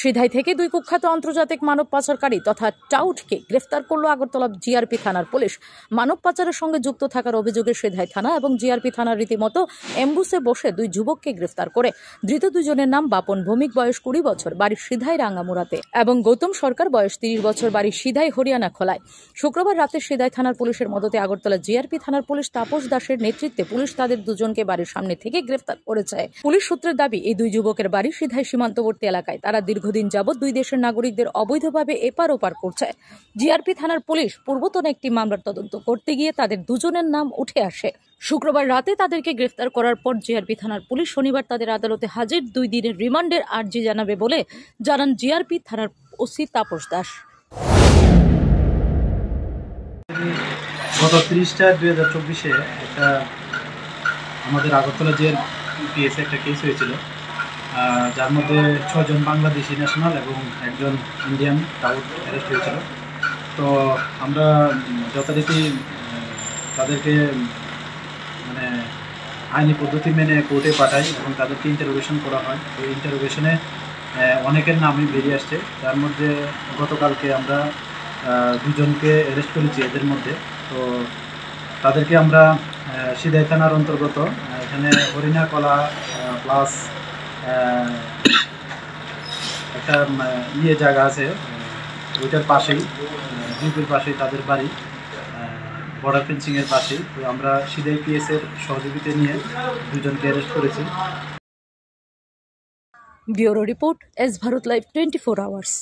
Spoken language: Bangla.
সিধাই থেকে দুই কুখ্যাত আন্তর্জাতিক মানব পাচারকারী তথা টাউটকে গ্রেফতার করল আগরতলা জিআরপি থানার পুলিশ। মানব পাচারের সঙ্গে যুক্ত থাকার অভিযোগে সিধাই থানা এবং জিআরপি থানার রীতিমতো এম্বুসে বসে দুই যুবককে গ্রেফতার করে। ধৃত দুজনের নাম বাপন ভৌমিক, বয়স 20 বছর, বাড়ি সিধাই রাঙ্গামুড়াতে, এবং গৌতম সরকার, বয়স 30 বছর, বাড়ি সিধাই হরিয়ানা খোলায়। শুক্রবার রাতে সিধাই থানার পুলিশের মদতে আগরতলা জিআরপি থানার পুলিশ তাপস দাসের নেতৃত্বে পুলিশ তাদের দুজনকে বাড়ির সামনে থেকে গ্রেফতার করেছে। পুলিশ সূত্রের দাবি, এই দুই যুবকের বাড়ি সিধাই সীমান্তবর্তী এলাকায়। তারা দীর্ঘদিন যাবৎ দুই দেশের নাগরিকদের অবৈধভাবে এপার ওপার করছে। জিআরপি থানার পুলিশ পূর্বতন একটি মামলার তদন্ত করতে গিয়ে তাদের দুজনের নাম উঠে আসে। শুক্রবার রাতে তাদেরকে গ্রেফতার করার পর জিআরপি থানার পুলিশ শনিবার তাদের আদালতে হাজির 2 দিনের রিমান্ডের আর্জি জানাবে বলে জানান জিআরপি থানার ওসি তাপস দাস। গত 30/2024 একটা আমাদের আগরতলা জিআরপিএসে একটা কেস হয়েছিল, যার মধ্যে 6 জন বাংলাদেশি ন্যাশনাল এবং একজন ইন্ডিয়ান টাউট অ্যারেস্ট হয়েছিল। তো আমরা যথারীতি তাদেরকে মানে আইনি পদ্ধতি মেনে কোর্টে পাঠাই এবং তাদেরকে ইন্টারোগেশন করা হয়। তো ইন্টারোগেশনে অনেকের নামই বেরিয়ে আসছে। তার মধ্যে গতকালকে আমরা 2 জনকে অ্যারেস্ট করেছি এদের মধ্যে। তো তাদেরকে আমরা সিধাই থানার অন্তর্গত এখানে হরিণা কলা প্লাস একটা জায়গা আছে, ওইটার পাশেই দ্বীপের পাশেই তাদের বাড়ি, বর্ডার ফেন্সিংয়ের পাশেই। তো আমরা সিধাই পিএসের সহযোগিতা নিয়ে 2 জনকে অ্যারেস্ট করেছি। Bureau report, S Bharat live 24 hours.